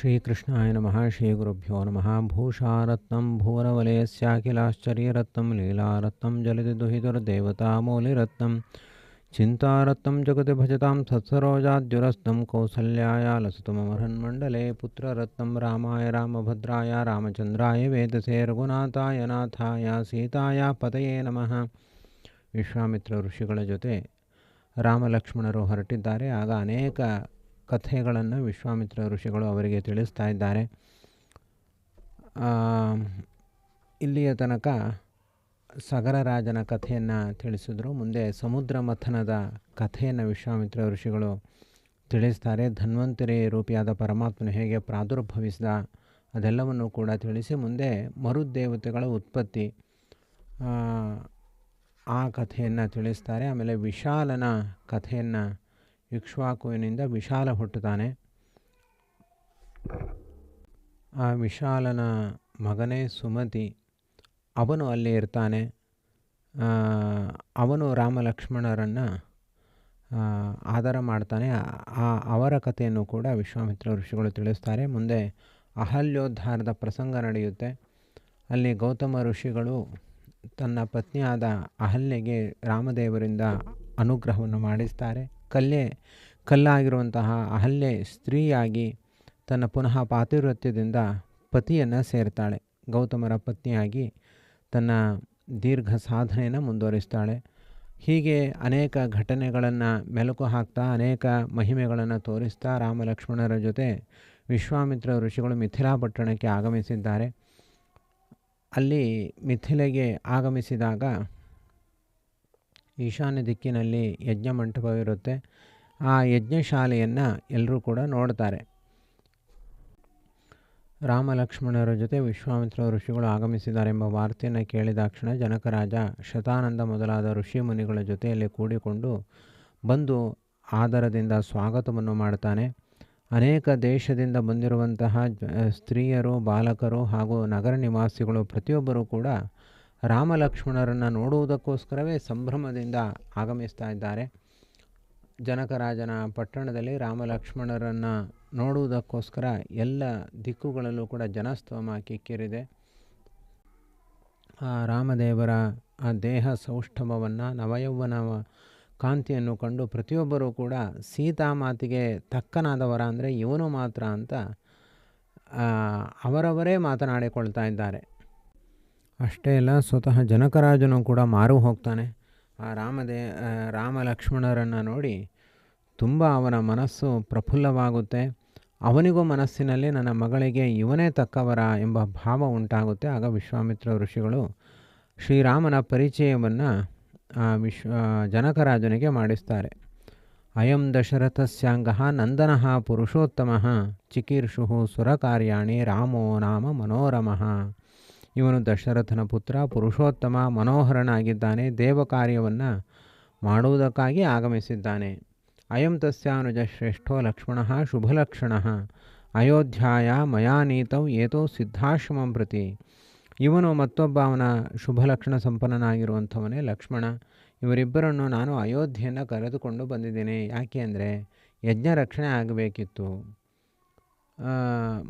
ಶ್ರೀಕೃಷ್ಣಾಯ ನಮಃ. ಶ್ರೀ ಗುರುಭ್ಯೋ ನಮಃ. ಭೂಷಾರತ್ನಂ ಭುವನವಲಯಸ್ಯಾಖಿಲಾಶ್ಚರ್ಯರತ್ನಂ ಲೀಲಾರತ್ನಂ ಜಲದಿ ದುಹಿತುರ್ದೇವತಾಮೂಲಿರತ್ನಂ ಚಿಂತಾರತ್ನಂ ಜಗತಿ ಭಜತಾಂ ಸತ್ಸರೋಜಾದ್ಯುರಸ್ನಂ ಕೌಸಲ್ಯಾಯ ಲಸತು ಮಮ ಹೃನ್ಮಂಡಲೆ ಪುತ್ರರತ್ನಂ ರಾಮಾಯ ರಾಮಭದ್ರಾಯ ರಾಮಚಂದ್ರಾಯ ವೇದಸೇ ರಘುನಾಥಾಯ ನಾಥಾಯ ಸೀತಾಯ ಪತಯೇ ನಮಃ. ವಿಶ್ವಾಮಿತ್ರ ಋಷಿಗಳ ಜೊತೆ ರಾಮಲಕ್ಷ್ಮಣರು ಹೊರಟಿದ್ದಾರೆ. ಆಗ ಅನೇಕ ಕಥೆಗಳನ್ನು ವಿಶ್ವಾಮಿತ್ರ ಋಷಿಗಳು ಅವರಿಗೆ ತಿಳಿಸ್ತಾ ಇದ್ದಾರೆ. ಇಲ್ಲಿಯ ತನಕ ಸಗರರಾಜನ ಕಥೆಯನ್ನು ತಿಳಿಸಿದ್ರು. ಮುಂದೆ ಸಮುದ್ರ ಮಥನದ ಕಥೆಯನ್ನು ವಿಶ್ವಾಮಿತ್ರ ಋಷಿಗಳು ತಿಳಿಸ್ತಾರೆ. ಧನ್ವಂತರಿ ರೂಪಿಯಾದ ಪರಮಾತ್ಮನು ಹೇಗೆ ಪ್ರಾದುರ್ಭವಿಸಿದ ಅದೆಲ್ಲವನ್ನು ಕೂಡ ತಿಳಿಸಿ ಮುಂದೆ ಮರುದೇವತೆಗಳ ಉತ್ಪತ್ತಿ ಆ ಕಥೆಯನ್ನು ತಿಳಿಸ್ತಾರೆ. ಆಮೇಲೆ ವಿಶಾಲನ ಕಥೆಯನ್ನು, ಇಕ್ಷ್ವಾಕುವಿನಿಂದ ವಿಶಾಲ ಹುಟ್ಟುತ್ತಾನೆ. ಆ ವಿಶಾಲನ ಮಗನೇ ಸುಮತಿ, ಅವನು ಅಲ್ಲಿ ಇರ್ತಾನೆ. ಅವನು ರಾಮಲಕ್ಷ್ಮಣರನ್ನು ಆದರ ಮಾಡ್ತಾನೆ. ಅವರ ಕಥೆಯನ್ನು ಕೂಡ ವಿಶ್ವಾಮಿತ್ರ ಋಷಿಗಳು ತಿಳಿಸ್ತಾರೆ. ಮುಂದೆ ಅಹಲ್ಯೋದ್ಧಾರದ ಪ್ರಸಂಗ ನಡೆಯುತ್ತೆ. ಅಲ್ಲಿ ಗೌತಮ ಋಷಿಗಳು ತನ್ನ ಪತ್ನಿಯಾದ ಅಹಲ್ಯೆಗೆ ರಾಮದೇವರಿಂದ ಅನುಗ್ರಹವನ್ನು ಮಾಡಿಸ್ತಾರೆ. ಕಲ್ಲಾಗಿರುವಂತಹ ಅಹಲ್ಯೆ ಸ್ತ್ರೀಯಾಗಿ ತನ್ನ ಪುನಃ ಪಾತಿವ್ರತ್ಯದಿಂದ ಪತಿಯನ್ನು ಸೇರ್ತಾಳೆ. ಗೌತಮರ ಪತ್ನಿಯಾಗಿ ತನ್ನ ದೀರ್ಘ ಸಾಧನೆಯನ್ನು ಮುಂದುವರಿಸ್ತಾಳೆ. ಹೀಗೆ ಅನೇಕ ಘಟನೆಗಳನ್ನು ಮೆಲುಕು ಹಾಕ್ತಾ, ಅನೇಕ ಮಹಿಮೆಗಳನ್ನು ತೋರಿಸ್ತಾ ರಾಮಲಕ್ಷ್ಮಣರ ಜೊತೆ ವಿಶ್ವಾಮಿತ್ರ ಋಷಿಗಳು ಮಿಥಿಲಾ ಪಟ್ಟಣಕ್ಕೆ ಆಗಮಿಸಿದ್ದಾರೆ. ಅಲ್ಲಿ ಮಿಥಿಲೆಗೆ ಆಗಮಿಸಿದಾಗ ಈಶಾನ್ಯ ದಿಕ್ಕಿನಲ್ಲಿ ಯಜ್ಞ ಮಂಟಪವಿರುತ್ತೆ. ಆ ಯಜ್ಞಶಾಲೆಯನ್ನು ಎಲ್ಲರೂ ಕೂಡ ನೋಡ್ತಾರೆ. ರಾಮಲಕ್ಷ್ಮಣರ ಜೊತೆ ವಿಶ್ವಾಮಿತ್ರ ಋಷಿಗಳು ಆಗಮಿಸಿದ್ದಾರೆ ಎಂಬ ವಾರ್ತೆಯನ್ನು ಕೇಳಿದಾಕ್ಷಣ ಜನಕರಾಜ ಶತಾನಂದ ಮೊದಲಾದ ಋಷಿ ಮುನಿಗಳ ಜೊತೆಯಲ್ಲಿ ಕೂಡಿಕೊಂಡು ಬಂದು ಆದರದಿಂದ ಸ್ವಾಗತವನ್ನು ಮಾಡ್ತಾನೆ. ಅನೇಕ ದೇಶದಿಂದ ಬಂದಿರುವಂತಹ ಸ್ತ್ರೀಯರು, ಬಾಲಕರು ಹಾಗೂ ನಗರ ನಿವಾಸಿಗಳು ಪ್ರತಿಯೊಬ್ಬರೂ ಕೂಡ ರಾಮಲಕ್ಷ್ಮಣರನ್ನು ನೋಡುವುದಕ್ಕೋಸ್ಕರವೇ ಸಂಭ್ರಮದಿಂದ ಆಗಮಿಸ್ತಾ ಇದ್ದಾರೆ. ಜನಕರಾಜನ ಪಟ್ಟಣದಲ್ಲಿ ರಾಮಲಕ್ಷ್ಮಣರನ್ನು ನೋಡುವುದಕ್ಕೋಸ್ಕರ ಎಲ್ಲ ದಿಕ್ಕುಗಳಲ್ಲೂ ಕೂಡ ಜನಸ್ತೋಮ ಕಿಕ್ಕಿರಿದೆ. ಆ ರಾಮದೇವರ ಆ ದೇಹ ಸೌಷ್ಠವವನ್ನು, ನವಯೌವನ ಕಾಂತಿಯನ್ನು ಕಂಡು ಪ್ರತಿಯೊಬ್ಬರೂ ಕೂಡ ಸೀತಾಮಾತಿಗೆ ತಕ್ಕನಾದವರ ಅಂದರೆ ಇವನು ಮಾತ್ರ ಅಂತ ಅವರವರೇ ಮಾತನಾಡಿಕೊಳ್ತಾ ಇದ್ದಾರೆ. ಅಷ್ಟೇ ಅಲ್ಲ, ಸ್ವತಃ ಜನಕರಾಜನು ಕೂಡ ಮಾರು ಹೋಗ್ತಾನೆ. ಆ ರಾಮಲಕ್ಷ್ಮಣರನ್ನು ನೋಡಿ ತುಂಬ ಅವನ ಮನಸ್ಸು ಪ್ರಫುಲ್ಲವಾಗುತ್ತೆ. ಅವನಿಗೂ ಮನಸ್ಸಿನಲ್ಲಿ ನನ್ನ ಮಗಳಿಗೆ ಇವನೇ ತಕ್ಕವರ ಎಂಬ ಭಾವ ಉಂಟಾಗುತ್ತೆ. ಆಗ ವಿಶ್ವಾಮಿತ್ರ ಋಷಿಗಳು ಶ್ರೀರಾಮನ ಪರಿಚಯವನ್ನು ಜನಕರಾಜನಿಗೆ ಮಾಡಿಸ್ತಾರೆ. ಅಯಂ ದಶರಥಸ್ಯಾಂಗಃ ನಂದನಃ ಪುರುಷೋತ್ತಮಃ ಚಿಕೀರ್ಷು ಸುರಕಾರ್ಯಾಣಿ ರಾಮೋ ನಾಮ ಮನೋರಮಃ. ಇವನು ದಶರಥನ ಪುತ್ರ, ಪುರುಷೋತ್ತಮ, ಮನೋಹರನಾಗಿದ್ದಾನೆ. ದೇವಕಾರ್ಯವನ್ನು ಮಾಡುವುದಕ್ಕಾಗಿ ಆಗಮಿಸಿದ್ದಾನೆ. ಅಯಂ ತಸ್ಯಾನುಜ ಶ್ರೇಷ್ಠೋ ಲಕ್ಷ್ಮಣಃ ಶುಭಲಕ್ಷಣಃ ಅಯೋಧ್ಯಾಯ ಮಯಾ ನೀತೌ ಏತೋ ಸಿದ್ಧಾಶ್ರಮಂ ಪ್ರತಿ. ಇವನು ಮತ್ತೊಬ್ಬ ಅವನ ಶುಭಲಕ್ಷಣ ಸಂಪನ್ನನಾಗಿರುವಂಥವನೇ ಲಕ್ಷ್ಮಣ. ಇವರಿಬ್ಬರನ್ನು ನಾನು ಅಯೋಧ್ಯೆಯನ್ನು ಕರೆದುಕೊಂಡು ಬಂದಿದ್ದೇನೆ. ಯಾಕೆ ಅಂದರೆ ಯಜ್ಞ ರಕ್ಷಣೆ ಆಗಬೇಕಿತ್ತು.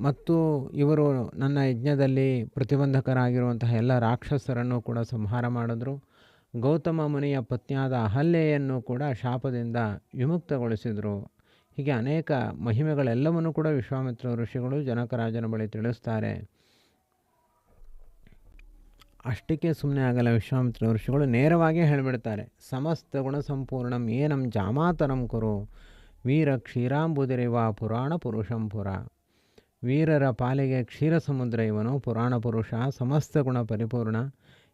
ಮತ್ತು ಇವರು ನನ್ನ ಯಜ್ಞದಲ್ಲಿ ಪ್ರತಿಬಂಧಕರಾಗಿರುವಂತಹ ಎಲ್ಲ ರಾಕ್ಷಸರನ್ನು ಕೂಡ ಸಂಹಾರ ಮಾಡಿದ್ರು. ಗೌತಮ ಮುನಿಯ ಪತ್ನಿಯಾದ ಅಹಲ್ಯೆಯನ್ನು ಕೂಡ ಶಾಪದಿಂದ ವಿಮುಕ್ತಗೊಳಿಸಿದರು. ಹೀಗೆ ಅನೇಕ ಮಹಿಮೆಗಳೆಲ್ಲವನ್ನೂ ಕೂಡ ವಿಶ್ವಾಮಿತ್ರ ಋಷಿಗಳು ಜನಕರಾಜನ ಬಳಿ ತಿಳಿಸ್ತಾರೆ. ಅಷ್ಟಕ್ಕೆ ಸುಮ್ಮನೆ ಆಗಲ್ಲ. ವಿಶ್ವಾಮಿತ್ರ ಋಷಿಗಳು ನೇರವಾಗಿ ಹೇಳಿಬಿಡ್ತಾರೆ. ಸಮಸ್ತ ಗುಣ ಸಂಪೂರ್ಣಂ ಏನಂ ಜಾಮಾತರಂ ಕುರು ವೀರ ಕ್ಷೀರಾಂಬುದಿರಿವ ಪುರಾಣ ಪುರುಷಂ ಪುರ. ವೀರರ ಪಾಲಿಗೆ ಕ್ಷೀರ ಸಮುದ್ರ ಇವನು, ಪುರಾಣ ಪುರುಷ, ಸಮಸ್ತ ಗುಣ ಪರಿಪೂರ್ಣ.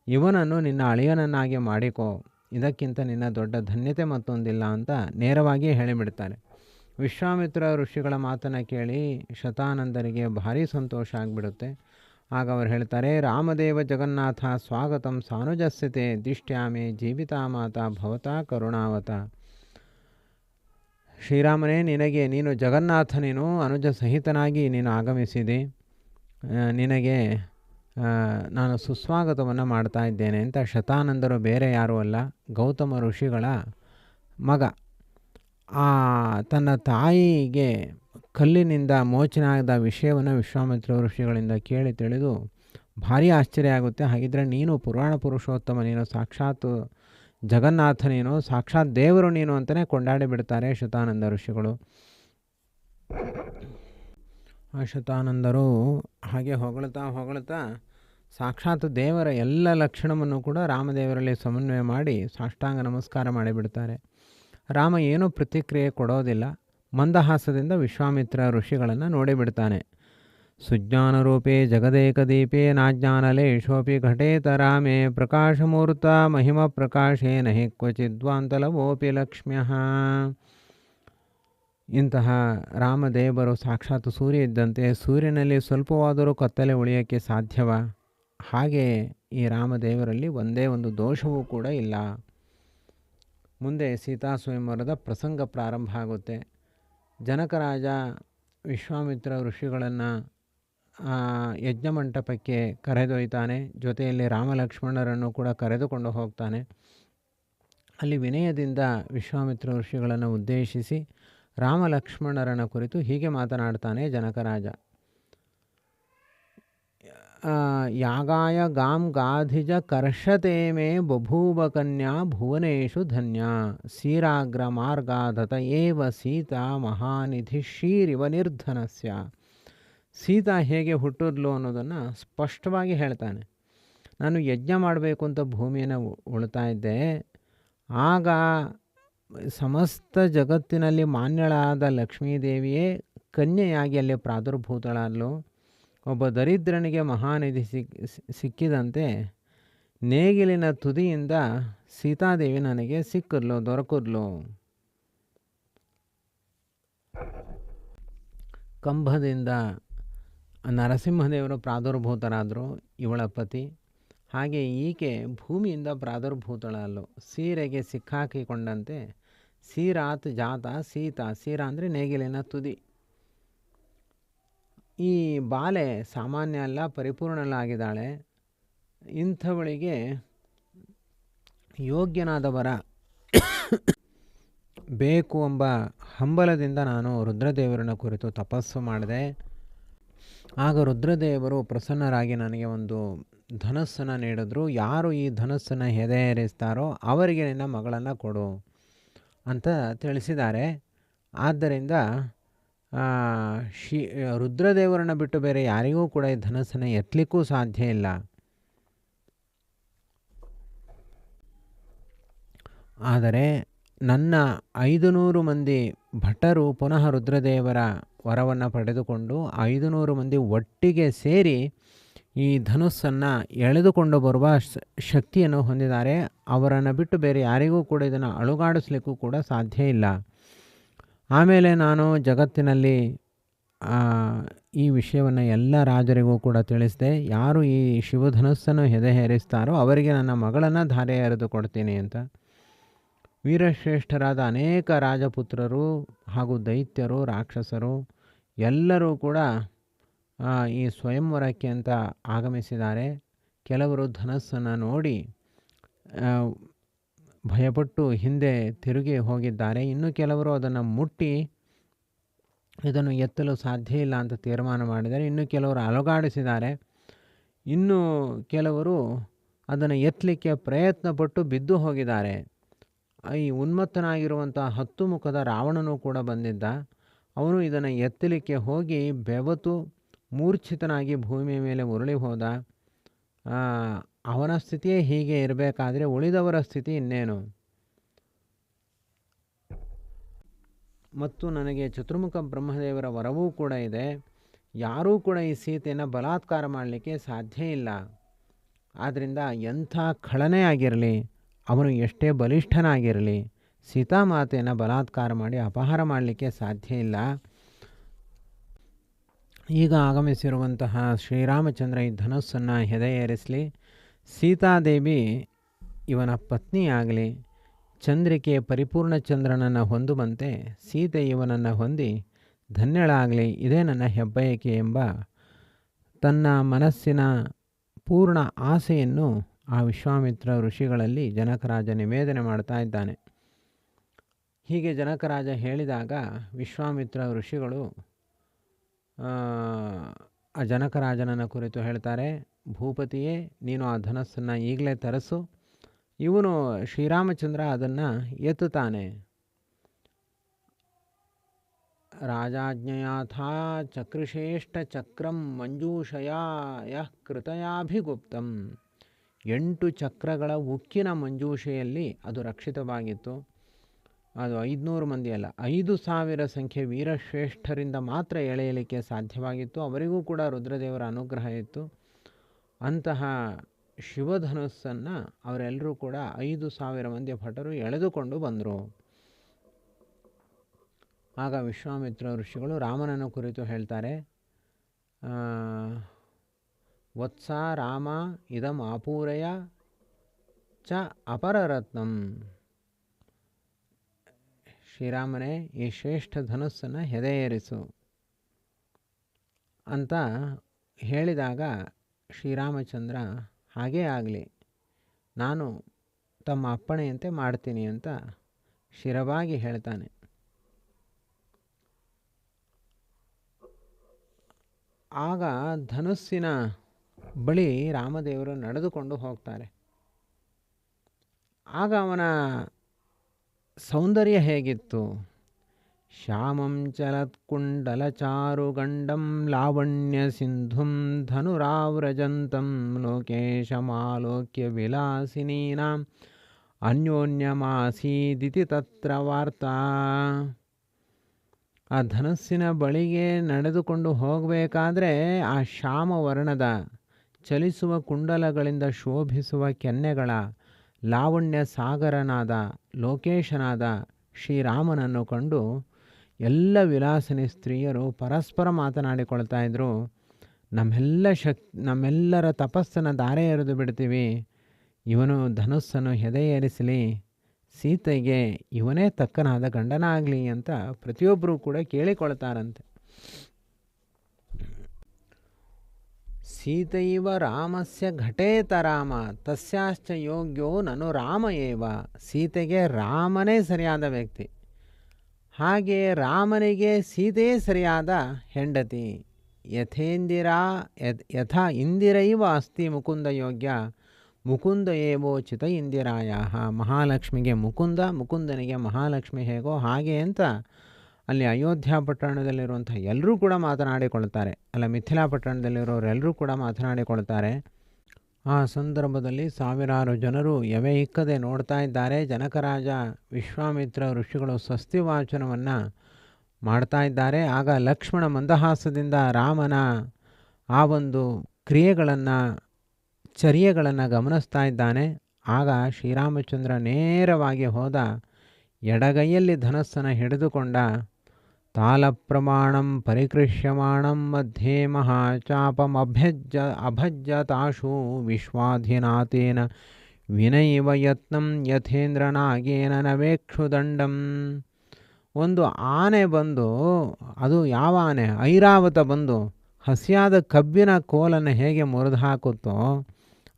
ಇವನನ್ನು ನಿನ್ನ ಅಳಿಯನನ್ನಾಗಿ ಮಾಡಿಕೋ, ಇದಕ್ಕಿಂತ ನಿನ್ನ ದೊಡ್ಡ ಧನ್ಯತೆ ಮತ್ತೊಂದಿಲ್ಲ ಅಂತ ನೇರವಾಗಿ ಹೇಳಿಬಿಡ್ತಾರೆ. ವಿಶ್ವಾಮಿತ್ರ ಋಷಿಗಳ ಮಾತನ್ನು ಕೇಳಿ ಶತಾನಂದರಿಗೆ ಭಾರಿ ಸಂತೋಷ ಆಗಿಬಿಡುತ್ತೆ. ಆಗ ಅವರು ಹೇಳ್ತಾರೆ, ರಾಮದೇವ ಜಗನ್ನಾಥ ಸ್ವಾಗತಂ ಸಾನುಜಸ್ಯತೆ ದಿಷ್ಟ್ಯಾಮೆ ಜೀವಿತಾ ಮಾತಾ ಭವತಾ ಕರುಣಾವತ. ಶ್ರೀರಾಮನೇ, ನೀನು ಜಗನ್ನಾಥನೇನು ಅನುಜ ಸಹಿತನಾಗಿ ನೀನು ಆಗಮಿಸಿದೆ. ನಿನಗೆ ನಾನು ಸುಸ್ವಾಗತವನ್ನು ಮಾಡ್ತಾ ಇದ್ದೇನೆ ಅಂತ. ಶತಾನಂದರು ಬೇರೆ ಯಾರೂ ಅಲ್ಲ, ಗೌತಮ ಋಷಿಗಳ ಮಗ. ತನ್ನ ತಾಯಿಗೆ ಕಲ್ಲಿನಿಂದ ಮೋಚನೆ ಆದ ವಿಷಯವನ್ನು ವಿಶ್ವಾಮಿತ್ರ ಋಷಿಗಳಿಂದ ಕೇಳಿ ತಿಳಿದು ಭಾರಿ ಆಶ್ಚರ್ಯ ಆಗುತ್ತೆ. ಹಾಗಿದ್ರೆ ನೀನು ಪುರಾಣ ಪುರುಷೋತ್ತಮ, ನೀನು ಸಾಕ್ಷಾತ್ ಜಗನ್ನಾಥ, ನೀನು ಸಾಕ್ಷಾತ್ ದೇವರು ನೀನು ಅಂತಲೇ ಕೊಂಡಾಡಿ ಬಿಡ್ತಾರೆ ಶತಾನಂದ ಋಷಿಗಳು. ಆ ಶತಾನಂದರು ಹಾಗೆ ಹೊಗಳ್ತಾ ಸಾಕ್ಷಾತ್ ದೇವರ ಎಲ್ಲ ಲಕ್ಷಣವನ್ನು ಕೂಡ ರಾಮದೇವರಲ್ಲಿ ಸಮನ್ವಯ ಮಾಡಿ ಸಾಷ್ಟಾಂಗ ನಮಸ್ಕಾರ ಮಾಡಿಬಿಡ್ತಾರೆ. ರಾಮ ಏನೂ ಪ್ರತಿಕ್ರಿಯೆ ಕೊಡೋದಿಲ್ಲ. ಮಂದಹಾಸದಿಂದ ವಿಶ್ವಾಮಿತ್ರ ಋಷಿಗಳನ್ನು ನೋಡಿಬಿಡ್ತಾನೆ. ಸುಜ್ಞಾನರೂಪೇ ಜಗದೇಕದೀಪೇ ನಾಜ್ಞಾನಲೇಶೋಪಿ ಘಟೇತ ರಾಮೇ ಪ್ರಕಾಶಮೂರ್ತ ಮಹಿಮ ಪ್ರಕಾಶೇನ ಹಿ ಕ್ವಚಿದ್ವಾಂತಲವೋಪಿ ಲಕ್ಷ್ಮ್ಯಃ. ಇಂತಹ ರಾಮದೇವರು ಸಾಕ್ಷಾತ್ ಸೂರ್ಯ ಇದ್ದಂತೆ, ಸೂರ್ಯನಲ್ಲಿ ಸ್ವಲ್ಪವಾದರೂ ಕತ್ತಲೆ ಉಳಿಯೋಕ್ಕೆ ಸಾಧ್ಯವ? ಹಾಗೆ ಈ ರಾಮದೇವರಲ್ಲಿ ಒಂದೇ ಒಂದು ದೋಷವೂ ಕೂಡ ಇಲ್ಲ. ಮುಂದೆ ಸೀತಾ ಸ್ವಯಂವರದ ಪ್ರಸಂಗ ಪ್ರಾರಂಭ ಆಗುತ್ತೆ. ಜನಕರಾಜ ವಿಶ್ವಾಮಿತ್ರ ಋಷಿಗಳನ್ನು ಯಜ್ಞಮಂಟಪಕ್ಕೆ ಕರೆದೊಯ್ತಾನೆ. ಜೊತೆಯಲ್ಲಿ ರಾಮಲಕ್ಷ್ಮಣರನ್ನು ಕೂಡ ಕರೆದುಕೊಂಡು ಹೋಗ್ತಾನೆ. ಅಲ್ಲಿ ವಿನಯದಿಂದ ವಿಶ್ವಾಮಿತ್ರ ಋಷಿಗಳನ್ನು ಉದ್ದೇಶಿಸಿ ರಾಮಲಕ್ಷ್ಮಣರನ ಕುರಿತು ಹೀಗೆ ಮಾತನಾಡ್ತಾನೆ ಜನಕರಾಜ. ಯಾಗಾಯ ಗಾಂ ಗಾಧಿಜ ಕರ್ಷತೆ ಮೇ ಬಭೂವ ಕನ್ಯಾ ಭುವನೇಶು ಧನ್ಯ ಸೀರಾಗ್ರ ಮಾರ್ಗಾಧತ ಏವ ಸೀತಾ ಮಹಾನಿಧಿ ಶ್ರೀರಿವ ನಿರ್ಧನಸ್ಯ. ಸೀತಾ ಹೇಗೆ ಹುಟ್ಟಿದ್ಲು ಅನ್ನೋದನ್ನು ಸ್ಪಷ್ಟವಾಗಿ ಹೇಳ್ತಾನೆ. ನಾನು ಯಜ್ಞ ಮಾಡಬೇಕು ಅಂತ ಭೂಮಿಯನ್ನು ಉಳ್ತಾ ಇದ್ದೆ. ಆಗ ಸಮಸ್ತ ಜಗತ್ತಿನಲ್ಲಿ ಮಾನ್ಯಳಾದ ಲಕ್ಷ್ಮೀದೇವಿಯೇ ಕನ್ಯೆಯಾಗಿ ಅಲ್ಲಿ ಪ್ರಾದುರ್ಭೂತಳಾದ್ಲು. ಒಬ್ಬ ದರಿದ್ರನಿಗೆ ಮಹಾನಿಧಿ ಸಿಕ್ಕಿದಂತೆ ನೇಗಿಲಿನ ತುದಿಯಿಂದ ಸೀತಾದೇವಿ ನನಗೆ ದೊರಕಿದ್ಲು. ಕಂಬದಿಂದ ನರಸಿಂಹದೇವರು ಪ್ರಾದುರ್ಭೂತರಾದರು, ಇವಳ ಪತಿ. ಹಾಗೆ ಈಕೆ ಭೂಮಿಯಿಂದ ಪ್ರಾದುರ್ಭೂತಳಲ್ಲು. ಸೀರೆಗೆ ಸಿಕ್ಕಾಕಿಕೊಂಡಂತೆ ಸೀರಾತ್ ಜಾತ ಸೀತಾ. ಸೀರಾ ಅಂದರೆ ನೇಗಿಲಿನ ತುದಿ. ಈ ಬಾಲೆ ಸಾಮಾನ್ಯ ಅಲ್ಲ, ಪರಿಪೂರ್ಣಳಾಗಿದ್ದಾಳೆ. ಇಂಥವಳಿಗೆ ಯೋಗ್ಯನಾದ ವರ ಬೇಕು ಎಂಬ ಹಂಬಲದಿಂದ ನಾನು ರುದ್ರದೇವರನ್ನ ಕುರಿತು ತಪಸ್ಸು ಮಾಡಿದೆ. ಆಗ ರುದ್ರದೇವರು ಪ್ರಸನ್ನರಾಗಿ ನನಗೆ ಒಂದು ಧನಸ್ಸನ್ನು ನೀಡಿದ್ರು. ಯಾರು ಈ ಧನಸ್ಸನ್ನು ಹೆದೆಯೇರಿಸ್ತಾರೋ ಅವರಿಗೆ ನಿನ್ನ ಮಗಳನ್ನು ಕೊಡು ಅಂತ ತಿಳಿಸಿದ್ದಾರೆ. ಆದ್ದರಿಂದ ರುದ್ರದೇವರನ್ನು ಬಿಟ್ಟು ಬೇರೆ ಯಾರಿಗೂ ಕೂಡ ಈ ಧನಸ್ಸನ್ನು ಎತ್ತಲಿಕ್ಕೂ ಸಾಧ್ಯ ಇಲ್ಲ. ಆದರೆ ನನ್ನ 500 ಮಂದಿ ಭಟರು ಪುನಃ ರುದ್ರದೇವರ ವರವನ್ನು ಪಡೆದುಕೊಂಡು 500 ಮಂದಿ ಒಟ್ಟಿಗೆ ಸೇರಿ ಈ ಧನುಸ್ಸನ್ನು ಎಳೆದುಕೊಂಡು ಬರುವ ಶಕ್ತಿಯನ್ನು ಹೊಂದಿದ್ದಾರೆ. ಅವರನ್ನು ಬಿಟ್ಟು ಬೇರೆ ಯಾರಿಗೂ ಕೂಡ ಇದನ್ನು ಅಳುಗಾಡಿಸ್ಲಿಕ್ಕೂ ಕೂಡ ಸಾಧ್ಯ ಇಲ್ಲ. ಆಮೇಲೆ ನಾನು ಜಗತ್ತಿನಲ್ಲಿ ಈ ವಿಷಯವನ್ನು ಎಲ್ಲ ರಾಜರಿಗೂ ಕೂಡ ತಿಳಿಸಿದೆ. ಯಾರು ಈ ಶಿವಧನುಸ್ಸನ್ನು ಹೆದೆಯೇರಿಸ್ತಾರೋ ಅವರಿಗೆ ನನ್ನ ಮಗಳನ್ನು ಧಾರೆ ಎರೆದು ಕೊಡ್ತೀನಿ ಅಂತ. ವೀರಶ್ರೇಷ್ಠರಾದ ಅನೇಕ ರಾಜಪುತ್ರರು ಹಾಗೂ ದೈತ್ಯರು, ರಾಕ್ಷಸರು ಎಲ್ಲರೂ ಕೂಡ ಈ ಸ್ವಯಂವರಕ್ಕೆ ಅಂತ ಆಗಮಿಸಿದ್ದಾರೆ. ಕೆಲವರು ಧನಸ್ಸನ್ನು ನೋಡಿ ಭಯಪಟ್ಟು ಹಿಂದೆ ತಿರುಗಿ ಹೋಗಿದ್ದಾರೆ. ಇನ್ನು ಕೆಲವರು ಅದನ್ನು ಮುಟ್ಟಿ ಇದನ್ನು ಎತ್ತಲು ಸಾಧ್ಯ ಇಲ್ಲ ಅಂತ ತೀರ್ಮಾನ ಮಾಡಿದ್ದಾರೆ. ಇನ್ನು ಕೆಲವರು ಅಲುಗಾಡಿಸಿದ್ದಾರೆ. ಇನ್ನು ಕೆಲವರು ಅದನ್ನು ಎತ್ತಲಿಕ್ಕೆ ಪ್ರಯತ್ನಪಟ್ಟು ಬಿದ್ದು ಹೋಗಿದ್ದಾರೆ. ಈ ಉನ್ಮತ್ತನಾಗಿರುವಂಥ 10 ಮುಖದ ರಾವಣನೂ ಕೂಡ ಬಂದಿದ್ದ. ಅವನು ಇದನ್ನು ಎತ್ತಲಿಕ್ಕೆ ಹೋಗಿ ಬೆವತು ಮೂರ್ಛಿತನಾಗಿ ಭೂಮಿಯ ಮೇಲೆ ಉರುಳಿ ಹೋದ. ಅವನ ಸ್ಥಿತಿಯೇ ಹೀಗೆ ಇರಬೇಕಾದ್ರೆ ಉಳಿದವರ ಸ್ಥಿತಿ ಇನ್ನೇನು? ಮತ್ತು ನನಗೆ ಚತುರ್ಮುಖ ಬ್ರಹ್ಮದೇವರ ವರವೂ ಕೂಡ ಇದೆ. ಯಾರೂ ಕೂಡ ಈ ಸೀತೆಯನ್ನು ಬಲಾತ್ಕಾರ ಮಾಡಲಿಕ್ಕೆ ಸಾಧ್ಯ ಇಲ್ಲ. ಆದ್ದರಿಂದ ಎಂಥ ಖಳನೇ ಆಗಿರಲಿ, ಅವನು ಎಷ್ಟೇ ಬಲಿಷ್ಠನಾಗಿರಲಿ, ಸೀತಾಮಾತೆಯನ್ನು ಬಲಾತ್ಕಾರ ಮಾಡಿ ಅಪಹಾರ ಮಾಡಲಿಕ್ಕೆ ಸಾಧ್ಯ ಇಲ್ಲ. ಈಗ ಆಗಮಿಸಿರುವಂತಹ ಶ್ರೀರಾಮಚಂದ್ರ ಈ ಧನಸ್ಸನ್ನು ಹೆದೆಯೇರಿಸಲಿ. ಸೀತಾದೇವಿ ಇವನ ಪತ್ನಿಯಾಗಲಿ. ಚಂದ್ರಿಕೆ ಪರಿಪೂರ್ಣ ಚಂದ್ರನನ್ನು ಹೊಂದುವಂತೆ ಸೀತೆ ಇವನನ್ನು ಹೊಂದಿ ಧನ್ಯಳಾಗಲಿ. ಇದೇ ನನ್ನ ಹೆಬ್ಬಯಕೆ ಎಂಬ ತನ್ನ ಮನಸ್ಸಿನ ಪೂರ್ಣ ಆಸೆಯನ್ನು ಆ ವಿಶ್ವಾಮಿತ್ರ ಋಷಿಗಳಲ್ಲಿ ಜನಕರಾಜ ನಿವೇದನೆ ಮಾಡ್ತಾ ಇದ್ದಾನೆ. ಹೀಗೆ ಜನಕರಾಜ ಹೇಳಿದಾಗ ವಿಶ್ವಾಮಿತ್ರ ಋಷಿಗಳು ಆ ಜನಕರಾಜನನ್ನು ಕುರಿತು ಹೇಳ್ತಾರೆ, ಭೂಪತಿಯೇ ನೀನು ಆ ಧನಸ್ಸನ್ನು ಈಗಲೇ ತರಿಸು. ಇವನು ಶ್ರೀರಾಮಚಂದ್ರ ಅದನ್ನು ಎತ್ತುತ್ತಾನೆ. ರಾಜಾಜ್ಞಯಾಥಾ ಚಕ್ರಶ್ರೇಷ್ಠ ಚಕ್ರಂ ಮಂಜೂಷಯಾ ಯಃ ಕೃತಯಾಭಿಗುಪ್ತಂ. 8 ಚಕ್ರಗಳ ಉಕ್ಕಿನ ಮಂಜೂಷೆಯಲ್ಲಿ ಅದು ರಕ್ಷಿತವಾಗಿತ್ತು. ಅದು 500 ಮಂದಿ ಅಲ್ಲ, 5,000 ಸಂಖ್ಯೆ ವೀರಶ್ರೇಷ್ಠರಿಂದ ಮಾತ್ರ ಎಳೆಯಲಿಕ್ಕೆ ಸಾಧ್ಯವಾಗಿತ್ತು. ಅವರಿಗೂ ಕೂಡ ರುದ್ರದೇವರ ಅನುಗ್ರಹ ಇತ್ತು. ಅಂತಹ ಶಿವಧನುಸ್ಸನ್ನು ಅವರೆಲ್ಲರೂ ಕೂಡ 5,000 ಮಂದಿ ಭಟರು ಎಳೆದುಕೊಂಡು ಬಂದರು. ಆಗ ವಿಶ್ವಾಮಿತ್ರ ಋಷಿಗಳು ರಾಮನನ್ನು ಕುರಿತು ಹೇಳ್ತಾರೆ, ವತ್ಸ ರಾಮ ಇದಂ ಆಪೂರಯ ಚ ಅಪರರತ್ನಂ. ಶ್ರೀರಾಮನೇ, ಈ ಶ್ರೇಷ್ಠ ಧನುಸ್ಸನ್ನು ಹೆದೆಯೇರಿಸು ಅಂತ ಹೇಳಿದಾಗ ಶ್ರೀರಾಮಚಂದ್ರ ಹಾಗೇ ಆಗಲಿ, ನಾನು ತಮ್ಮ ಅಪ್ಪಣೆಯಂತೆ ಮಾಡ್ತೀನಿ ಅಂತ ಶಿರವಾಗಿ ಹೇಳ್ತಾನೆ. ಆಗ ಧನುಸ್ಸಿನ ಬಳಿ ರಾಮದೇವರು ನಡೆದುಕೊಂಡು ಹೋಗ್ತಾರೆ. ಆಗ ಅವನ ಸೌಂದರ್ಯ ಹೇಗಿತ್ತು? ಶ್ಯಾಮಂ ಚಲತ್ಕುಂಡಲಚಾರುಗಂಡಂ ಲಾವಣ್ಯ ಸಿಂಧುಂ ಧನುರಾವ್ರಜಂತಂ ಲೋಕೇಶಮಾಲೋಕ್ಯ ವಿಲಾಸಿನೀನಾಂ ಅನ್ಯೋನ್ಯಮಾಸೀದಿತಿ ತತ್ರ ವಾರ್ತಾ. ಆ ಧನಸ್ಸಿನ ಬಳಿಗೆ ನಡೆದುಕೊಂಡು ಹೋಗಬೇಕಾದ್ರೆ ಆ ಶ್ಯಾಮವರ್ಣದ ಚಲಿಸುವ ಕುಂಡಲಗಳಿಂದ ಶೋಭಿಸುವ ಕೆನ್ನೆಗಳ ಲಾವಣ್ಯ ಸಾಗರನಾದ ಲೋಕೇಶನಾದ ಶ್ರೀರಾಮನನ್ನು ಕಂಡು ಎಲ್ಲ ವಿಲಾಸಿನಿ ಸ್ತ್ರೀಯರು ಪರಸ್ಪರ ಮಾತನಾಡಿಕೊಳ್ತಾ ಇದ್ದರು. ನಮ್ಮೆಲ್ಲರ ತಪಸ್ಸನ್ನು ಧಾರೆ ಎರೆದು ಬಿಡ್ತೀವಿ, ಇವನು ಧನುಸ್ಸನ್ನು ಹೆದೆಯೇರಿಸಲಿ, ಸೀತೆಗೆ ಇವನೇ ತಕ್ಕನಾದ ಗಂಡನಾಗಲಿ ಅಂತ ಪ್ರತಿಯೊಬ್ಬರೂ ಕೂಡ ಕೇಳಿಕೊಳ್ತಾರಂತೆ. ಸೀತೈವ ರಾಮಸ್ಯ ಘಟೇತ ರಾಮ ತಸ್ಯಾಶ್ಚ ಯೋಗ್ಯೋ ನನು ರಾಮ ಏವ. ಸೀತೆಗೆ ರಾಮನೇ ಸರಿಯಾದ ವ್ಯಕ್ತಿ, ಹಾಗೆ ರಾಮನಿಗೆ ಸೀತೆಯೇ ಸರಿಯಾದ ಹೆಂಡತಿ. ಯಥಾ ಇಂದಿರೈವ ಅಸ್ತಿ ಮುಕುಂದ ಯೋಗ್ಯ ಮುಕುಂದ ಏವೋಚಿತ ಇಂದಿರಾಯ. ಮಹಾಲಕ್ಷ್ಮಿಗೆ ಮುಕುಂದ, ಮುಕುಂದನಿಗೆ ಮಹಾಲಕ್ಷ್ಮಿ ಹೇಗೋ ಹಾಗೆ ಅಂತ ಅಲ್ಲಿ ಅಯೋಧ್ಯ ಪಟ್ಟಣದಲ್ಲಿರುವಂಥ ಎಲ್ಲರೂ ಕೂಡ ಮಾತನಾಡಿಕೊಳ್ತಾರೆ. ಮಿಥಿಲಾ ಪಟ್ಟಣದಲ್ಲಿರೋರೆಲ್ಲರೂ ಕೂಡ ಮಾತನಾಡಿಕೊಳ್ತಾರೆ. ಆ ಸಂದರ್ಭದಲ್ಲಿ ಸಾವಿರಾರು ಜನರು ಎವೆ ಇಕ್ಕದೆ ನೋಡ್ತಾ ಇದ್ದಾರೆ. ಜನಕರಾಜ ವಿಶ್ವಾಮಿತ್ರ ಋಷಿಗಳು ಸ್ವಸ್ತಿವಾಚನವನ್ನು ಮಾಡ್ತಾ ಇದ್ದಾರೆ. ಆಗ ಲಕ್ಷ್ಮಣ ಮಂದಹಾಸದಿಂದ ರಾಮನ ಆ ಒಂದು ಕ್ರಿಯೆಗಳನ್ನು ಚರ್ಯೆಗಳನ್ನು ಗಮನಿಸ್ತಾ ಇದ್ದಾನೆ. ಆಗ ಶ್ರೀರಾಮಚಂದ್ರ ನೇರವಾಗಿ ಹೋದ, ಎಡಗೈಯಲ್ಲಿ ಧನಸ್ಸನ್ನು ಹಿಡಿದುಕೊಂಡ, ತಾಲಪ್ರಮಾಣಂ ಪರಿಕೃಷ್ಯಮಾಣಂ ಮಧ್ಯೆ ಮಹಾಚಾಪಂ ಅಭಜ್ಯತಾಶು ವಿಶ್ವಾಧಿನಾಥೇನ ವಿನೈವ ಯತ್ನಂ ಯಥೇಂದ್ರನಾಗೇನ ನವೇಕ್ಷುದಂಡಂ. ಒಂದು ಆನೆ ಬಂದು, ಅದು ಯಾವ ಆನೆ? ಐರಾವತ ಬಂದು ಹಸಿಯಾದ ಕಬ್ಬಿನ ಕೋಲನ್ನು ಹೇಗೆ ಮುರಿದು ಹಾಕುತ್ತೋ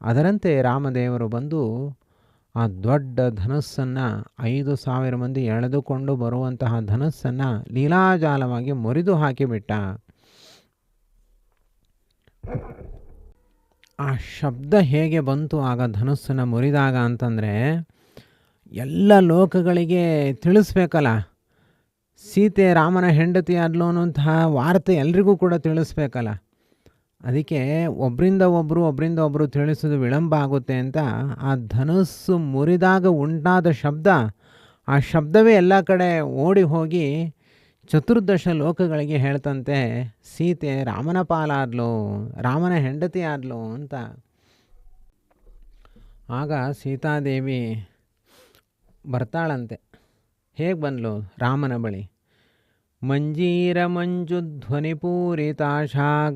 ಅದರಂತೆ ರಾಮದೇವರು ಬಂದು ಆ ದೊಡ್ಡ ಧನಸ್ಸನ್ನು 5,000 ಮಂದಿ ಎಳೆದುಕೊಂಡು ಬರುವಂತಹ ಧನಸ್ಸನ್ನು ಲೀಲಾಜಾಲವಾಗಿ ಮುರಿದು ಹಾಕಿಬಿಟ್ಟ. ಆ ಶಬ್ದ ಹೇಗೆ ಬಂತು ಆಗ ಧನಸ್ಸನ್ನು ಮುರಿದಾಗ ಅಂತಂದರೆ, ಎಲ್ಲ ಲೋಕಗಳಿಗೆ ತಿಳಿಸ್ಬೇಕಲ್ಲ, ಸೀತೆ ರಾಮನ ಹೆಂಡತಿ ಆದ್ಲು ಅನ್ನುವಂತಹ ವಾರ್ತೆ ಎಲ್ರಿಗೂ ಕೂಡ ತಿಳಿಸ್ಬೇಕಲ್ಲ. ಅದಕ್ಕೆ ಒಬ್ಬರಿಂದ ಒಬ್ಬರು ತಿಳಿಸೋದು ವಿಳಂಬ ಆಗುತ್ತೆ ಅಂತ ಆ ಧನಸ್ಸು ಮುರಿದಾಗ ಉಂಟಾದ ಶಬ್ದ, ಆ ಶಬ್ದವೇ ಎಲ್ಲ ಕಡೆ ಓಡಿ ಹೋಗಿ 14 ಲೋಕಗಳಿಗೆ ಹೇಳ್ತಂತೆ, ಸೀತೆ ರಾಮನ ಪಾಲಾದ್ಲು, ರಾಮನ ಹೆಂಡತಿ ಆದ್ಲು ಅಂತ. ಆಗ ಸೀತಾದೇವಿ ಬರ್ತಾಳಂತೆ. ಹೇಗೆ ಬಂದ್ಲು ರಾಮನ ಬಳಿ? ಮಂಜೀರ ಮಂಜುಧ್ವನಿಪೂರಿತಾಶಾ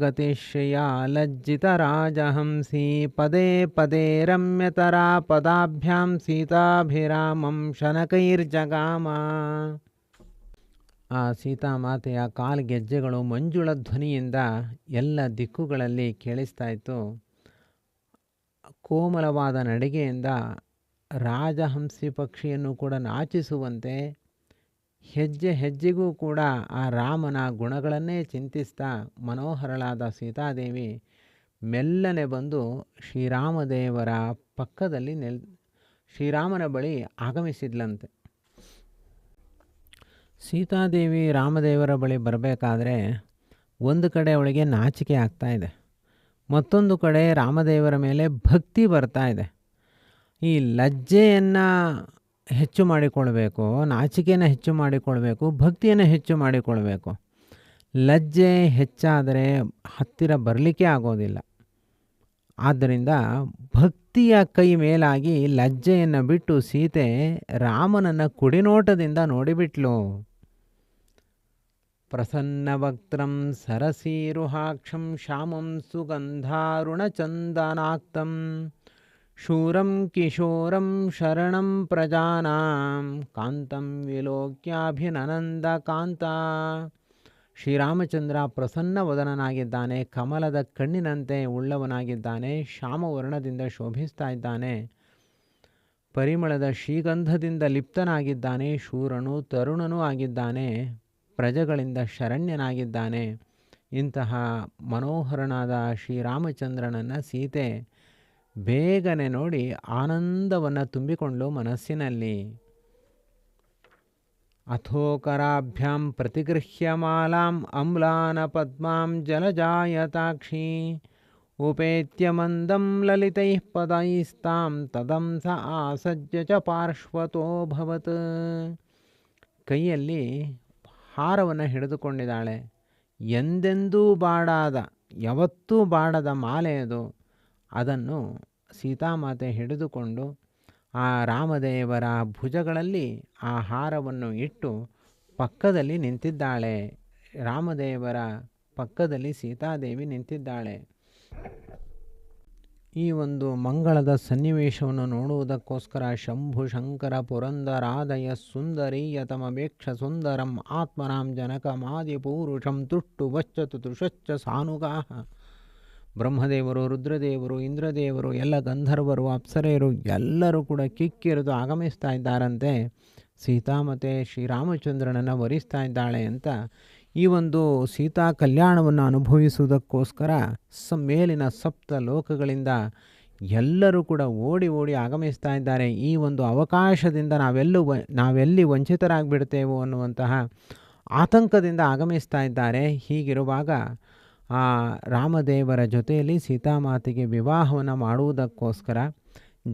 ಗತಿಶ್ರಿಯ ಲಜ್ಜಿತ ರಾಜಹಂಸಿ ಪದೇ ಪದೇ ರಮ್ಯತರಾ ಪದಾಭ್ಯಾಂ ಸೀತಾಭಿರಾಮಂ ಶನಕೈರ್ಜಗಾಮ. ಆ ಸೀತಾಮಾತೆಯ ಕಾಲ್ಗೆಜ್ಜೆಗಳು ಮಂಜುಳ ಧ್ವನಿಯಿಂದ ಎಲ್ಲ ದಿಕ್ಕುಗಳಲ್ಲಿ ಕೇಳಿಸ್ತಾ ಇತ್ತು. ಕೋಮಲವಾದ ನಡಿಗೆಯಿಂದ ರಾಜಹಂಸಿ ಪಕ್ಷಿಯನ್ನು ಕೂಡ ನಾಚಿಸುವಂತೆ ಹೆಜ್ಜೆ ಹೆಜ್ಜೆಗೂ ಕೂಡ ಆ ರಾಮನ ಗುಣಗಳನ್ನೇ ಚಿಂತಿಸ್ತಾ ಮನೋಹರಳಾದ ಸೀತಾದೇವಿ ಮೆಲ್ಲನೆ ಬಂದು ಶ್ರೀರಾಮದೇವರ ಪಕ್ಕದಲ್ಲಿ ಶ್ರೀರಾಮನ ಬಳಿ ಆಗಮಿಸಿದ್ಲಂತೆ. ಸೀತಾದೇವಿ ರಾಮದೇವರ ಬಳಿ ಬರಬೇಕಾದ್ರೆ ಒಂದು ಕಡೆ ಅವಳಿಗೆ ನಾಚಿಕೆ ಆಗ್ತಾ ಇದೆ, ಮತ್ತೊಂದು ಕಡೆ ರಾಮದೇವರ ಮೇಲೆ ಭಕ್ತಿ ಬರ್ತಾ ಇದೆ. ಈ ಲಜ್ಜೆಯನ್ನು ಹೆಚ್ಚು ಮಾಡಿಕೊಳ್ಬೇಕು, ನಾಚಿಕೆಯನ್ನು ಹೆಚ್ಚು ಮಾಡಿಕೊಳ್ಬೇಕು, ಭಕ್ತಿಯನ್ನು ಹೆಚ್ಚು ಮಾಡಿಕೊಳ್ಬೇಕು. ಲಜ್ಜೆ ಹೆಚ್ಚಾದರೆ ಹತ್ತಿರ ಬರಲಿಕ್ಕೆ ಆಗೋದಿಲ್ಲ. ಆದ್ದರಿಂದ ಭಕ್ತಿಯ ಕೈ ಮೇಲಾಗಿ ಲಜ್ಜೆಯನ್ನು ಬಿಟ್ಟು ಸೀತೆ ರಾಮನನ್ನು ಕುಡಿನೋಟದಿಂದ ನೋಡಿಬಿಟ್ಲು. ಪ್ರಸನ್ನವಕ್ತ್ರಂ ಸರಸೀರುಹಾಕ್ಷಂ ಶ್ಯಾಮಂ ಸುಗಂಧಾರುಣಚಂದನಾಕ್ತಂ ಶೂರಂ ಕಿಶೋರಂ ಶರಣಂ ಪ್ರಜಾನಾಂ ಕಾಂತಂ ವಿಲೋಕ್ಯಾಭಿನನಂದ ಕಾಂತ. ಶ್ರೀರಾಮಚಂದ್ರ ಪ್ರಸನ್ನವದನನಾಗಿದ್ದಾನೆ, ಕಮಲದ ಕಣ್ಣಿನಂತೆ ಉಳ್ಳವನಾಗಿದ್ದಾನೆ, ಶ್ಯಾಮವರ್ಣದಿಂದ ಶೋಭಿಸ್ತಾ ಇದ್ದಾನೆ, ಪರಿಮಳದ ಶ್ರೀಗಂಧದಿಂದ ಲಿಪ್ತನಾಗಿದ್ದಾನೆ, ಶೂರನು ತರುಣನೂ ಆಗಿದ್ದಾನೆ, ಪ್ರಜೆಗಳಿಂದ ಶರಣ್ಯನಾಗಿದ್ದಾನೆ. ಇಂತಹ ಮನೋಹರನಾದ ಶ್ರೀರಾಮಚಂದ್ರನನ್ನು ಸೀತೆ ಬೇಗನೆ ನೋಡಿ ಆನಂದವನ್ನು ತುಂಬಿಕೊಂಡು ಮನಸ್ಸಿನಲ್ಲಿ. ಅಥೋಕರಾಭ್ಯಾಂ ಪ್ರತಿಗೃಹ್ಯ ಮಾಲಾಂ ಅಮ್ಲಾನ ಪದ್ಮಾಂ ಜಲಜಾಯತಾಕ್ಷಿ ಉಪೇತ್ಯ ಮಂದಂ ಲಲಿತೈಃ ಪದೈಸ್ತಾಂ ತದಂ ಸ ಆಸಜ್ಯ ಚ ಪಾರ್ಶ್ವತೋಭವತ್. ಕೈಯಲ್ಲಿ ಹಾರವನ್ನು ಹಿಡಿದುಕೊಂಡಿದ್ದಾಳೆ. ಎಂದೆಂದೂ ಬಾಡಾದ, ಯಾವತ್ತೂ ಬಾಡದ ಮಾಲೆ ಅದು. ಅದನ್ನು ಸೀತಾಮಾತೆ ಹಿಡಿದುಕೊಂಡು ಆ ರಾಮದೇವರ ಭುಜಗಳಲ್ಲಿ ಆ ಹಾರವನ್ನು ಇಟ್ಟು ಪಕ್ಕದಲ್ಲಿ ನಿಂತಿದ್ದಾಳೆ. ರಾಮದೇವರ ಪಕ್ಕದಲ್ಲಿ ಸೀತಾದೇವಿ ನಿಂತಿದ್ದಾಳೆ. ಈ ಒಂದು ಮಂಗಳದ ಸನ್ನಿವೇಶವನ್ನು ನೋಡುವುದಕ್ಕೋಸ್ಕರ ಶಂಭು ಶಂಕರ ಪುರಂದರಾದಯ ಸುಂದರೀಯತಮವೇಕ್ಷ ಸುಂದರಂ ಆತ್ಮನಾಂ ಜನಕಮಾದಿಪೂರುಷಂ ತುಷ್ಟು ವಚ್ಚತು ತೃಷಚ್ಚ ಸಾನುಗಾಹ. ಬ್ರಹ್ಮದೇವರು, ರುದ್ರದೇವರು, ಇಂದ್ರದೇವರು, ಎಲ್ಲ ಗಂಧರ್ವರು, ಅಪ್ಸರೆಯರು ಎಲ್ಲರೂ ಕೂಡ ಕಿಕ್ಕಿರಿದು ಆಗಮಿಸ್ತಾ ಇದ್ದಾರಂತೆ. ಸೀತಾಮಾತೆ ಶ್ರೀರಾಮಚಂದ್ರನನ್ನು ವರಿಸ್ತಾ ಇದ್ದಾಳೆ ಅಂತ ಈ ಒಂದು ಸೀತಾ ಕಲ್ಯಾಣವನ್ನು ಅನುಭವಿಸುವುದಕ್ಕೋಸ್ಕರ ಮೇಲಿನ ಸಪ್ತ ಲೋಕಗಳಿಂದ ಎಲ್ಲರೂ ಕೂಡ ಓಡಿ ಓಡಿ ಆಗಮಿಸ್ತಾ ಇದ್ದಾರೆ. ಈ ಒಂದು ಅವಕಾಶದಿಂದ ನಾವೆಲ್ಲಿ ವಂಚಿತರಾಗಿಬಿಡ್ತೇವೋ ಅನ್ನುವಂತಹ ಆತಂಕದಿಂದ ಆಗಮಿಸ್ತಾ ಇದ್ದಾರೆ. ಹೀಗಿರುವಾಗ ಆ ರಾಮದೇವರ ಜೊತೆಯಲ್ಲಿ ಸೀತಾಮಾತೆಗೆ ವಿವಾಹವನ್ನು ಮಾಡುವುದಕ್ಕೋಸ್ಕರ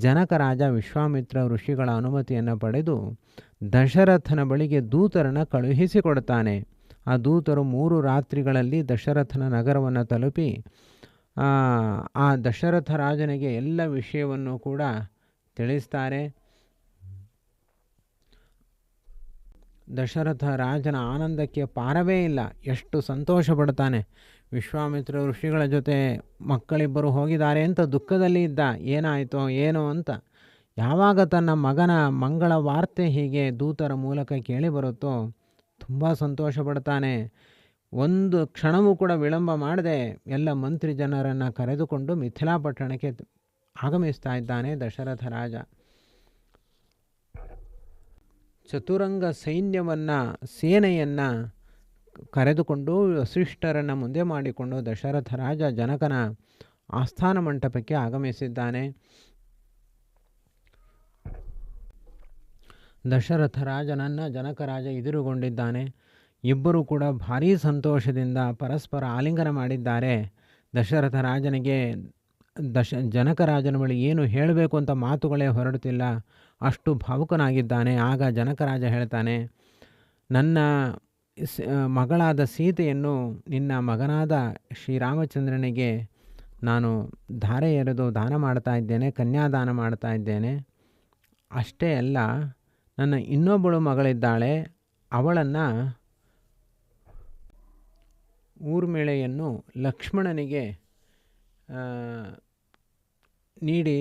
ಜನಕರಾಜ ವಿಶ್ವಾಮಿತ್ರ ಋಷಿಗಳ ಅನುಮತಿಯನ್ನು ಪಡೆದು ದಶರಥನ ಬಳಿಗೆ ದೂತರನ್ನು ಕಳುಹಿಸಿಕೊಡ್ತಾನೆ. ಆ ದೂತರು 3 ರಾತ್ರಿಗಳಲ್ಲಿ ದಶರಥನ ನಗರವನ್ನು ತಲುಪಿ ಆ ದಶರಥ ರಾಜನಿಗೆ ಎಲ್ಲ ವಿಷಯವನ್ನು ಕೂಡ ತಿಳಿಸ್ತಾರೆ. ದಶರಥ ರಾಜನ ಆನಂದಕ್ಕೆ ಪಾರವೇ ಇಲ್ಲ, ಎಷ್ಟು ಸಂತೋಷ ಪಡ್ತಾನೆ. ವಿಶ್ವಾಮಿತ್ರ ಋಷಿಗಳ ಜೊತೆ ಮಕ್ಕಳಿಬ್ಬರು ಹೋಗಿದ್ದಾರೆ ಅಂತ ದುಃಖದಲ್ಲಿ ಇದ್ದ, ಏನಾಯಿತೋ ಏನೋ ಅಂತ. ಯಾವಾಗ ತನ್ನ ಮಗನ ಮಂಗಳ ವಾರ್ತೆ ಹೀಗೆ ದೂತರ ಮೂಲಕ ಕೇಳಿ ಬರುತ್ತೋ ತುಂಬ ಸಂತೋಷ ಪಡ್ತಾನೆ. ಒಂದು ಕ್ಷಣವೂ ಕೂಡ ವಿಳಂಬ ಮಾಡದೆ ಎಲ್ಲ ಮಂತ್ರಿ ಜನರನ್ನು ಕರೆದುಕೊಂಡು ಮಿಥಿಲಾಪಟ್ಟಣಕ್ಕೆ ಆಗಮಿಸ್ತಾ ಇದ್ದಾನೆ ದಶರಥ ರಾಜ. ಚತುರಂಗ ಸೇನೆಯನ್ನು ಕರೆದುಕೊಂಡು ವಸಿಷ್ಠರನ್ನು ಮುಂದೆ ಮಾಡಿಕೊಂಡು ದಶರಥ ರಾಜ ಜನಕನ ಆಸ್ಥಾನ ಮಂಟಪಕ್ಕೆ ಆಗಮಿಸಿದ್ದಾನೆ. ದಶರಥ ರಾಜನನ್ನು ಜನಕರಾಜ ಎದುರುಗೊಂಡಿದ್ದಾನೆ. ಇಬ್ಬರೂ ಕೂಡ ಭಾರೀ ಸಂತೋಷದಿಂದ ಪರಸ್ಪರ ಆಲಿಂಗನ ಮಾಡಿದ್ದಾರೆ. ದಶರಥ ರಾಜನಿಗೆ ಜನಕರಾಜನ ಬಳಿ ಏನು ಹೇಳಬೇಕು ಅಂತ ಮಾತುಗಳೇ ಹೊರಡುತ್ತಿಲ್ಲ, ಅಷ್ಟು ಭಾವುಕನಾಗಿದ್ದಾನೆ. ಆಗ ಜನಕರಾಜ ಹೇಳ್ತಾನೆ, ನನ್ನ ಮಗಳಾದ ಸೀತೆಯನ್ನು ನಿನ್ನ ಮಗನಾದ ಶ್ರೀರಾಮಚಂದ್ರನಿಗೆ ನಾನು ಧಾರೆ ಎರೆದು ದಾನ ಮಾಡ್ತಾ ಇದ್ದೇನೆ, ಕನ್ಯಾದಾನ ಮಾಡ್ತಾ ಇದ್ದೇನೆ. ಅಷ್ಟೇ ಅಲ್ಲ, ನನ್ನ ಇನ್ನೊಬ್ಬಳು ಮಗಳಿದ್ದಾಳೆ, ಅವಳನ್ನು ಊರ್ಮಿಳೆಯನ್ನು ಲಕ್ಷ್ಮಣನಿಗೆ ನೀಡಿ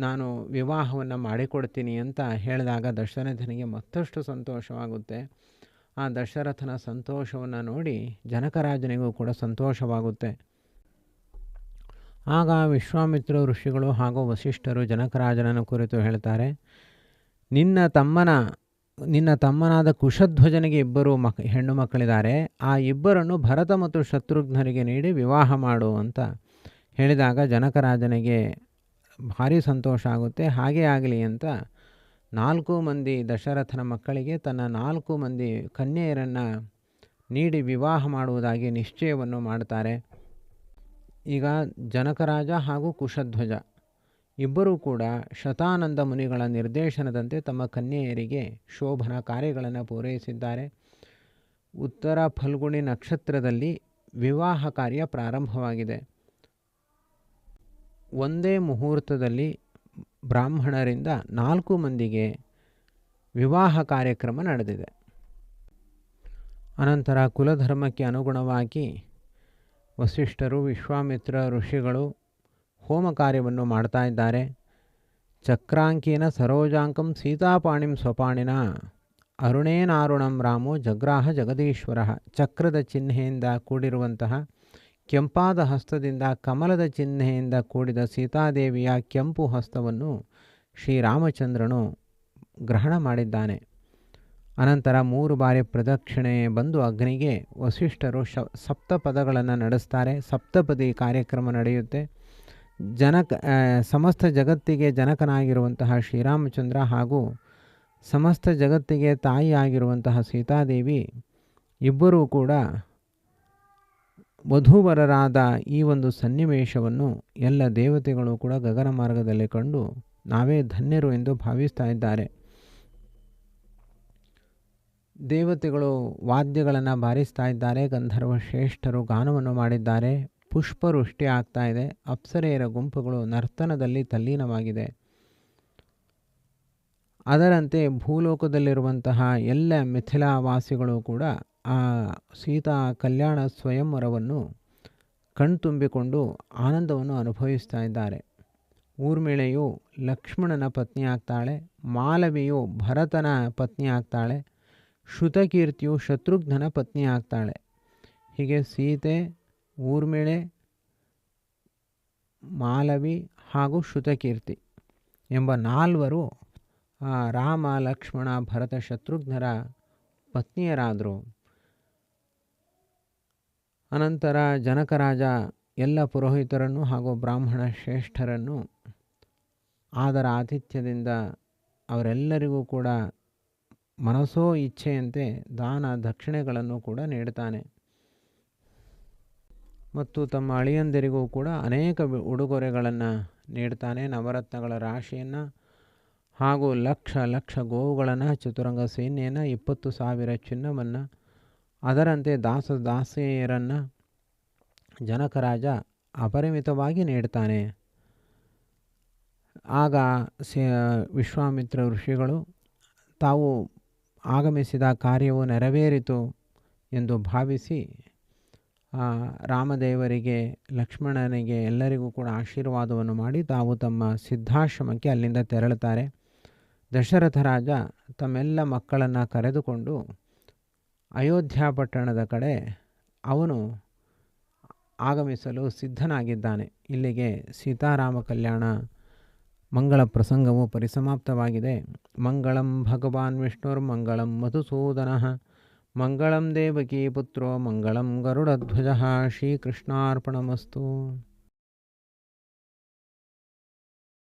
ನಾನು ವಿವಾಹವನ್ನು ಮಾಡಿಕೊಡ್ತೀನಿ ಅಂತ ಹೇಳಿದಾಗ ದಶರಥನಿಗೆ ಮತ್ತಷ್ಟು ಸಂತೋಷವಾಗುತ್ತೆ. ಆ ದಶರಥನ ಸಂತೋಷವನ್ನು ನೋಡಿ ಜನಕರಾಜನಿಗೂ ಕೂಡ ಸಂತೋಷವಾಗುತ್ತೆ. ಆಗ ವಿಶ್ವಾಮಿತ್ರ ಋಷಿಗಳು ಹಾಗೂ ವಸಿಷ್ಠರು ಜನಕರಾಜನನ್ನು ಕುರಿತು ಹೇಳ್ತಾರೆ, ನಿನ್ನ ತಮ್ಮನ ನಿನ್ನ ತಮ್ಮನಾದ ಕುಶಧ್ವಜನಿಗೆ ಇಬ್ಬರು ಹೆಣ್ಣು ಮಕ್ಕಳಿದ್ದಾರೆ. ಆ ಇಬ್ಬರನ್ನು ಭರತ ಮತ್ತು ಶತ್ರುಘ್ನರಿಗೆ ನೀಡಿ ವಿವಾಹ ಮಾಡು ಅಂತ ಹೇಳಿದಾಗ ಜನಕರಾಜನಿಗೆ ಭಾರಿ ಸಂತೋಷ ಆಗುತ್ತೆ. ಹಾಗೇ ಆಗಲಿ ಅಂತ 4 ಮಂದಿ ದಶರಥನ ಮಕ್ಕಳಿಗೆ ತನ್ನ 4 ಮಂದಿ ಕನ್ಯೆಯರನ್ನು ನೀಡಿ ವಿವಾಹ ಮಾಡುವುದಾಗಿ ನಿಶ್ಚಯವನ್ನು ಮಾಡ್ತಾರೆ. ಈಗ ಜನಕರಾಜ ಹಾಗೂ ಕುಶಧ್ವಜ ಇಬ್ಬರೂ ಕೂಡ ಶತಾನಂದ ಮುನಿಗಳ ನಿರ್ದೇಶನದಂತೆ ತಮ್ಮ ಕನ್ಯೆಯರಿಗೆ ಶೋಭನ ಕಾರ್ಯಗಳನ್ನು ಪೂರೈಸಿದ್ದಾರೆ. ಉತ್ತರ ಫಲ್ಗುಣಿ ನಕ್ಷತ್ರದಲ್ಲಿ ವಿವಾಹ ಕಾರ್ಯ ಪ್ರಾರಂಭವಾಗಿದೆ. ಒಂದೇ ಮುಹೂರ್ತದಲ್ಲಿ ಬ್ರಾಹ್ಮಣರಿಂದ 4 ಮಂದಿಗೆ ವಿವಾಹ ಕಾರ್ಯಕ್ರಮ ನಡೆದಿದೆ. ಅನಂತರ ಕುಲಧರ್ಮಕ್ಕೆ ಅನುಗುಣವಾಗಿ ವಸಿಷ್ಠರು, ವಿಶ್ವಾಮಿತ್ರ ಋಷಿಗಳು ಹೋಮ ಕಾರ್ಯವನ್ನು ಮಾಡ್ತಾ ಇದ್ದಾರೆ. ಚಕ್ರಾಂಕೇನ ಸರೋಜಾಂಕಂ ಸೀತಾಪಾಣಿಂ ಸ್ವಪಾಣಿನ ಅರುಣೇನಾರುಣಂ ರಾಮೋ ಜಗ್ರಾಹ ಜಗದೀಶ್ವರ. ಚಕ್ರದ ಚಿಹ್ನೆಯಿಂದ ಕೂಡಿರುವಂತಹ ಕೆಂಪಾದ ಹಸ್ತದಿಂದ ಕಮಲದ ಚಿಹ್ನೆಯಿಂದ ಕೂಡಿದ ಸೀತಾದೇವಿಯ ಕೆಂಪು ಹಸ್ತವನ್ನು ಶ್ರೀರಾಮಚಂದ್ರನು ಗ್ರಹಣ ಮಾಡಿದ್ದಾನೆ. ಅನಂತರ 3 ಬಾರಿ ಪ್ರದಕ್ಷಿಣೆ ಬಂದು ಅಗ್ನಿಗೆ ವಸಿಷ್ಠರು ಸಪ್ತಪದಗಳನ್ನು ನಡೆಸ್ತಾರೆ. ಸಪ್ತಪದಿ ಕಾರ್ಯಕ್ರಮ ನಡೆಯುತ್ತೆ. ಸಮಸ್ತ ಜಗತ್ತಿಗೆ ಜನಕನಾಗಿರುವಂತಹ ಶ್ರೀರಾಮಚಂದ್ರ ಹಾಗೂ ಸಮಸ್ತ ಜಗತ್ತಿಗೆ ತಾಯಿಯಾಗಿರುವಂತಹ ಸೀತಾದೇವಿ ಇಬ್ಬರೂ ಕೂಡ ವಧೂವರರಾದ ಈ ಒಂದು ಸನ್ನಿವೇಶವನ್ನು ಎಲ್ಲ ದೇವತೆಗಳು ಕೂಡ ಗಗನ ಮಾರ್ಗದಲ್ಲಿ ಕಂಡು ನಾವೇ ಧನ್ಯರು ಎಂದು ಭಾವಿಸ್ತಾ ಇದ್ದಾರೆ. ದೇವತೆಗಳು ವಾದ್ಯಗಳನ್ನು ಬಾರಿಸ್ತಾ ಇದ್ದಾರೆ. ಗಂಧರ್ವ ಶ್ರೇಷ್ಠರು ಗಾನವನ್ನು ಮಾಡಿದ್ದಾರೆ. ಪುಷ್ಪವೃಷ್ಟಿ ಆಗ್ತಾ ಇದೆ. ಅಪ್ಸರೆಯರ ಗುಂಪುಗಳು ನರ್ತನದಲ್ಲಿ ತಲ್ಲೀನವಾಗಿದೆ. ಅದರಂತೆ ಭೂಲೋಕದಲ್ಲಿರುವಂತಹ ಎಲ್ಲ ಮಿಥಿಲಾವಾಸಿಗಳು ಕೂಡ ಆ ಸೀತಾ ಕಲ್ಯಾಣ ಸ್ವಯಂವರವನ್ನು ಕಣ್ತುಂಬಿಕೊಂಡು ಆನಂದವನ್ನು ಅನುಭವಿಸ್ತಾ ಇದ್ದಾರೆ. ಊರ್ಮಿಳೆಯು ಲಕ್ಷ್ಮಣನ ಪತ್ನಿ ಆಗ್ತಾಳೆ. ಮಾಲವಿಯು ಭರತನ ಪತ್ನಿ ಆಗ್ತಾಳೆ. ಶ್ರುತಕೀರ್ತಿಯು ಶತ್ರುಘ್ನನ ಪತ್ನಿ ಆಗ್ತಾಳೆ. ಹೀಗೆ ಸೀತೆ, ಊರ್ಮಿಳೆ, ಮಾಲವಿ ಹಾಗೂ ಶ್ರುತಕೀರ್ತಿ ಎಂಬ 4 ರಾಮ, ಲಕ್ಷ್ಮಣ, ಭರತ, ಶತ್ರುಘ್ನರ ಪತ್ನಿಯರಾದರು. ಅನಂತರ ಜನಕರಾಜ ಎಲ್ಲ ಪುರೋಹಿತರನ್ನು ಹಾಗೂ ಬ್ರಾಹ್ಮಣ ಶ್ರೇಷ್ಠರನ್ನು ಆದರ ಆತಿಥ್ಯದಿಂದ ಅವರೆಲ್ಲರಿಗೂ ಕೂಡ ಮನಸೋ ಇಚ್ಛೆಯಂತೆ ದಾನ ದಕ್ಷಿಣೆಗಳನ್ನು ಕೂಡ ನೀಡ್ತಾನೆ. ಮತ್ತು ತಮ್ಮ ಅಳಿಯಂದಿರಿಗೂ ಕೂಡ ಅನೇಕ ಉಡುಗೊರೆಗಳನ್ನು ನೀಡ್ತಾನೆ. ನವರತ್ನಗಳ ರಾಶಿಯನ್ನು ಹಾಗೂ ಲಕ್ಷ ಲಕ್ಷ ಗೋವುಗಳನ್ನು, ಚತುರಂಗ ಸೇನೆಯನ್ನು, 20,000 ಚಿನ್ನವನ್ನು, ಅದರಂತೆ ದಾಸದಾಸಿಯರನ್ನು ಜನಕರಾಜ ಅಪರಿಮಿತವಾಗಿ ನೀಡ್ತಾನೆ. ಆಗ ವಿಶ್ವಾಮಿತ್ರ ಋಷಿಗಳು ತಾವು ಆಗಮಿಸಿದ ಕಾರ್ಯವು ನೆರವೇರಿತು ಎಂದು ಭಾವಿಸಿ ರಾಮದೇವರಿಗೆ, ಲಕ್ಷ್ಮಣನಿಗೆ ಎಲ್ಲರಿಗೂ ಕೂಡ ಆಶೀರ್ವಾದವನ್ನು ಮಾಡಿ ತಾವು ತಮ್ಮ ಸಿದ್ಧಾಶ್ರಮಕ್ಕೆ ಅಲ್ಲಿಂದ ತೆರಳುತ್ತಾರೆ. ದಶರಥ ರಾಜ ತಮ್ಮೆಲ್ಲ ಮಕ್ಕಳನ್ನು ಕರೆದುಕೊಂಡು ಅಯೋಧ್ಯ ಪಟ್ಟಣದ ಕಡೆ ಅವನು ಆಗಮಿಸಲು ಸಿದ್ಧನಾಗಿದ್ದಾನೆ. ಇಲ್ಲಿಗೆ ಸೀತಾರಾಮ ಕಲ್ಯಾಣ ಮಂಗಳ ಪ್ರಸಂಗವು ಪರಿಸಮಾಪ್ತವಾಗಿದೆ. ಮಂಗಳಂ ಭಗವಾನ್ ವಿಷ್ಣುರ್ಮಂಗಳಂ ಮಧುಸೂದನಃ ಮಂಗಳಂ ದೇವಕೀ ಪುತ್ರೋ ಮಂಗಳಂ ಗರುಡಧ್ವಜಃ. ಶ್ರೀಕೃಷ್ಣಾರ್ಪಣಮಸ್ತು.